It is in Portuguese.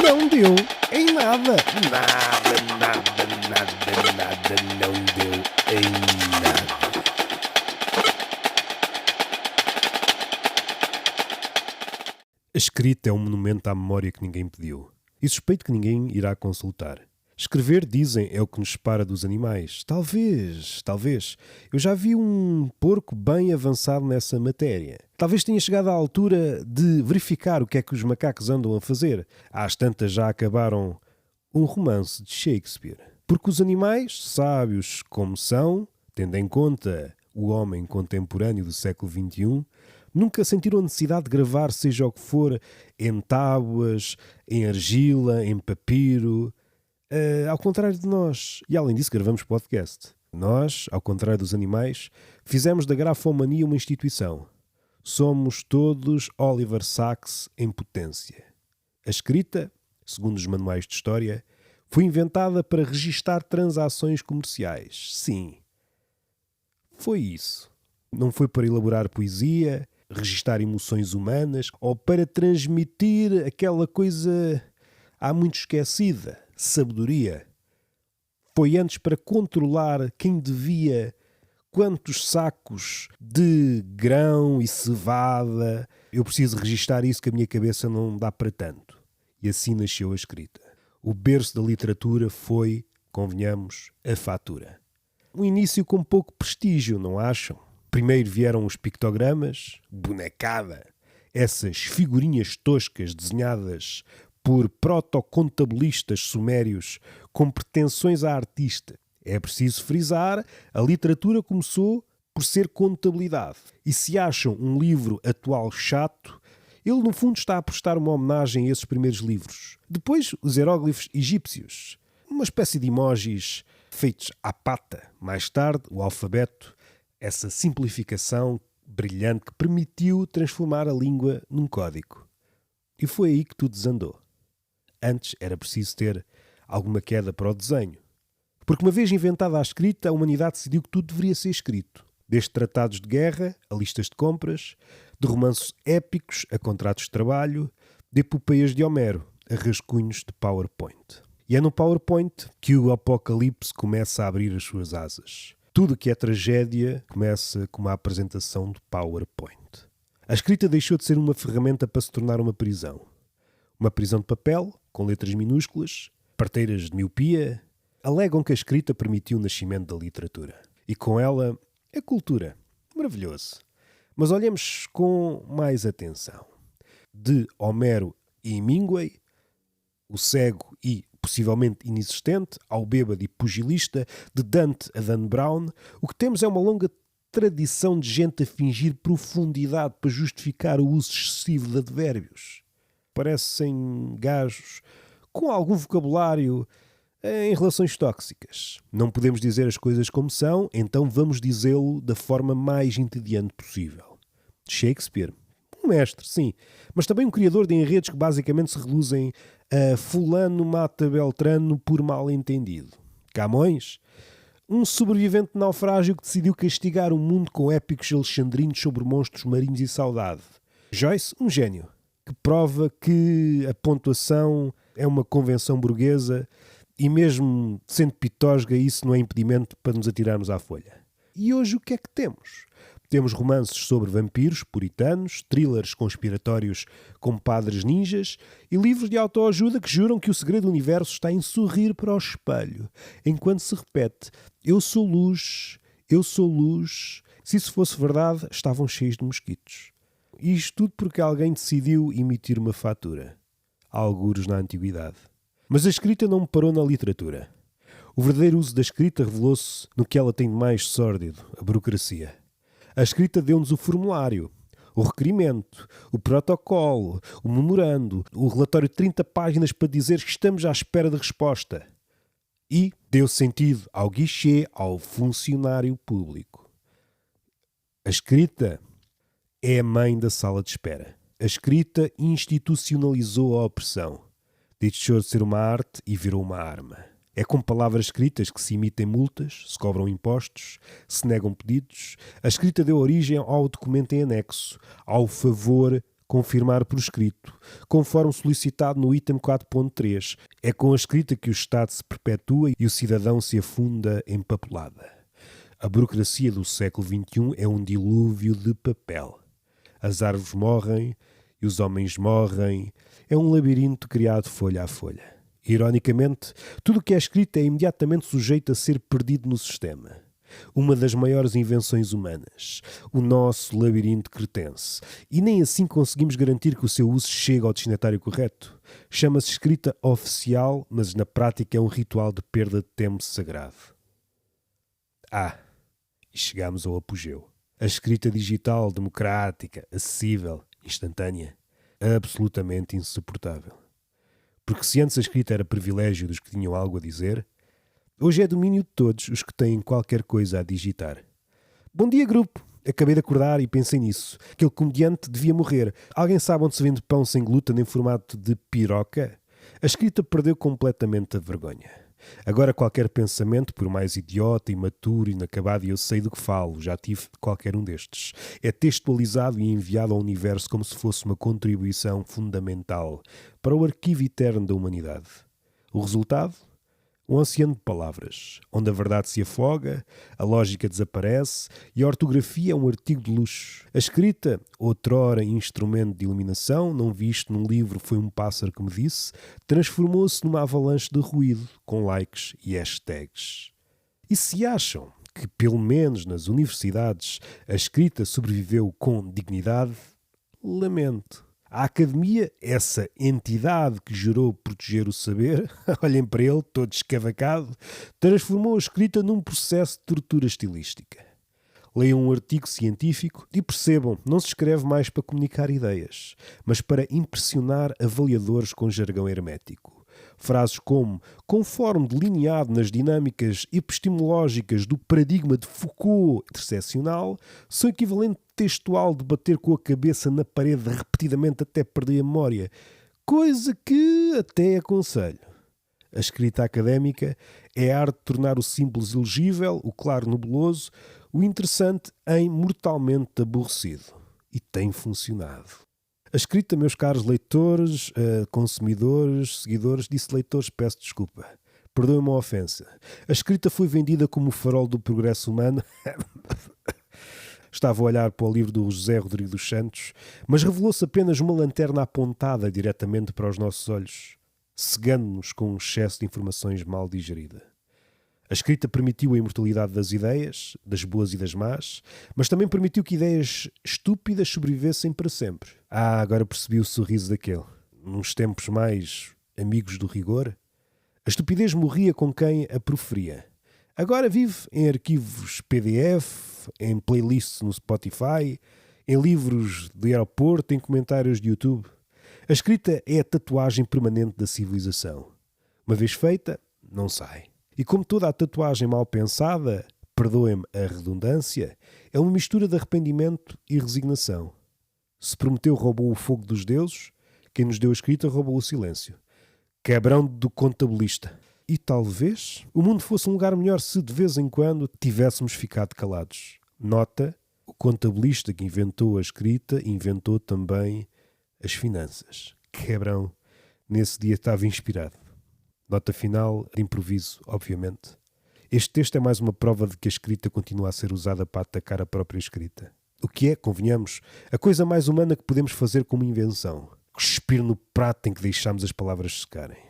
Não deu em nada. Nada não deu em nada. A escrita é um monumento à memória que ninguém pediu. E suspeito que ninguém irá consultar. Escrever, dizem, é o que nos separa dos animais. Talvez. Eu já vi um porco bem avançado nessa matéria. Talvez tenha chegado à altura de verificar o que é que os macacos andam a fazer. Às tantas já acabaram um romance de Shakespeare. Porque os animais, sábios como são, tendo em conta o homem contemporâneo do século XXI, nunca sentiram a necessidade de gravar seja o que for em tábuas, em argila, em papiro. Ao contrário de nós. E além disso gravamos podcast. Nós, ao contrário dos animais, fizemos da grafomania uma instituição. Somos todos Oliver Sacks em potência. A escrita, segundo os manuais de história, foi inventada para registar transações comerciais. Sim. Foi isso. Não foi para elaborar poesia, registar emoções humanas ou para transmitir aquela coisa há muito esquecida, sabedoria. Foi antes para controlar quem devia quantos sacos de grão e cevada. Eu preciso registar isso que a minha cabeça não dá para tanto. E assim nasceu a escrita. O berço da literatura foi, convenhamos, a fatura. Um início com pouco prestígio, não acham? Primeiro vieram os pictogramas, bonecada, essas figurinhas toscas desenhadas por protocontabilistas sumérios com pretensões a artista. É preciso frisar, a literatura começou por ser contabilidade. E se acham um livro atual chato, ele no fundo está a prestar uma homenagem a esses primeiros livros. Depois, os hieróglifos egípcios, uma espécie de emojis feitos à pata. Mais tarde, o alfabeto, essa simplificação brilhante que permitiu transformar a língua num código. E foi aí que tudo desandou. Antes era preciso ter alguma queda para o desenho. Porque uma vez inventada a escrita, a humanidade decidiu que tudo deveria ser escrito. Desde tratados de guerra a listas de compras, de romances épicos a contratos de trabalho, de epopeias de Homero a rascunhos de PowerPoint. E é no PowerPoint que o apocalipse começa a abrir as suas asas. Tudo o que é tragédia começa com uma apresentação de PowerPoint. A escrita deixou de ser uma ferramenta para se tornar uma prisão. Uma prisão de papel, com letras minúsculas, parteiras de miopia, alegam que a escrita permitiu o nascimento da literatura. E com ela, a cultura. Maravilhoso. Mas olhemos com mais atenção. De Homero e Hemingway, o cego e possivelmente inexistente, ao bêbado e pugilista, de Dante a Dan Brown, o que temos é uma longa tradição de gente a fingir profundidade para justificar o uso excessivo de advérbios. Parecem gajos com algum vocabulário em relações tóxicas. Não podemos dizer as coisas como são, então vamos dizê-lo da forma mais entediante possível. Shakespeare, um mestre, sim, mas também um criador de enredos que basicamente se reduzem a fulano mata Beltrano por mal entendido. Camões, um sobrevivente de naufrágio que decidiu castigar o mundo com épicos alexandrinos sobre monstros marinhos e saudade. Joyce, um gênio, que prova que a pontuação é uma convenção burguesa e mesmo sendo pitosga isso não é impedimento para nos atirarmos à folha. E hoje o que é que temos? Temos romances sobre vampiros puritanos, thrillers conspiratórios com padres ninjas e livros de autoajuda que juram que o segredo do universo está em sorrir para o espelho, enquanto se repete: eu sou luz, eu sou luz. Se isso fosse verdade, estavam cheios de mosquitos. E isto tudo porque alguém decidiu emitir uma fatura. Algures na antiguidade. Mas a escrita não parou na literatura. O verdadeiro uso da escrita revelou-se no que ela tem de mais sórdido, a burocracia. A escrita deu-nos o formulário, o requerimento, o protocolo, o memorando, o relatório de 30 páginas para dizer que estamos à espera de resposta. E deu sentido ao guichê, ao funcionário público. A escrita é a mãe da sala de espera. A escrita institucionalizou a opressão. Deixou de ser uma arte e virou uma arma. É com palavras escritas que se emitem multas, se cobram impostos, se negam pedidos. A escrita deu origem ao documento em anexo, ao favor confirmar por escrito, conforme solicitado no item 4.3. É com a escrita que o Estado se perpetua e o cidadão se afunda em papelada. A burocracia do século XXI é um dilúvio de papel. As árvores morrem e os homens morrem. É um labirinto criado folha a folha. Ironicamente, tudo o que é escrito é imediatamente sujeito a ser perdido no sistema. Uma das maiores invenções humanas, o nosso labirinto cretense. E nem assim conseguimos garantir que o seu uso chegue ao destinatário correto. Chama-se escrita oficial, mas na prática é um ritual de perda de tempo sagrado. E chegámos ao apogeu. A escrita digital, democrática, acessível, instantânea, absolutamente insuportável. Porque se antes a escrita era privilégio dos que tinham algo a dizer, hoje é domínio de todos os que têm qualquer coisa a digitar. Bom dia, grupo! Acabei de acordar e pensei nisso. Aquele comediante devia morrer. Alguém sabe onde se vende pão sem glúten em formato de piroca? A escrita perdeu completamente a vergonha. Agora qualquer pensamento, por mais idiota, imaturo, inacabado, e eu sei do que falo, já tive qualquer um destes, é textualizado e enviado ao universo como se fosse uma contribuição fundamental para o arquivo eterno da humanidade. O resultado? Um oceano de palavras, onde a verdade se afoga, a lógica desaparece e a ortografia é um artigo de luxo. A escrita, outrora instrumento de iluminação, não visto num livro foi um pássaro que me disse, transformou-se numa avalanche de ruído, com likes e hashtags. E se acham que, pelo menos nas universidades, a escrita sobreviveu com dignidade, lamento. A academia, essa entidade que jurou proteger o saber, olhem para ele, todo escavacado, transformou a escrita num processo de tortura estilística. Leiam um artigo científico e percebam, não se escreve mais para comunicar ideias, mas para impressionar avaliadores com jargão hermético. Frases como, conforme delineado nas dinâmicas epistemológicas do paradigma de Foucault interseccional, são equivalente textual de bater com a cabeça na parede repetidamente até perder a memória, coisa que até aconselho. A escrita académica é a arte de tornar o simples elegível, o claro nebuloso, o interessante em mortalmente aborrecido. E tem funcionado. A escrita, meus caros leitores, consumidores, seguidores, disse leitores, peço desculpa. Perdoem-me a ofensa. A escrita foi vendida como o farol do progresso humano. Estava a olhar para o livro do José Rodrigo dos Santos, mas revelou-se apenas uma lanterna apontada diretamente para os nossos olhos, cegando-nos com um excesso de informações mal digerida. A escrita permitiu a imortalidade das ideias, das boas e das más, mas também permitiu que ideias estúpidas sobrevivessem para sempre. Agora percebi o sorriso daquele. Nos tempos mais amigos do rigor, a estupidez morria com quem a proferia. Agora vive em arquivos PDF, em playlists no Spotify, em livros de aeroporto, em comentários de YouTube. A escrita é a tatuagem permanente da civilização. Uma vez feita, não sai. E como toda a tatuagem mal pensada, perdoem-me a redundância, é uma mistura de arrependimento e resignação. Se Prometeu roubou o fogo dos deuses, quem nos deu a escrita roubou o silêncio. Cabrão do contabilista. E talvez o mundo fosse um lugar melhor se de vez em quando tivéssemos ficado calados. Nota, o contabilista que inventou a escrita inventou também as finanças. Cabrão, nesse dia estava inspirado. Nota final, de improviso, obviamente. Este texto é mais uma prova de que a escrita continua a ser usada para atacar a própria escrita. O que é, convenhamos, a coisa mais humana que podemos fazer como invenção. Cuspir no prato em que deixamos as palavras secarem.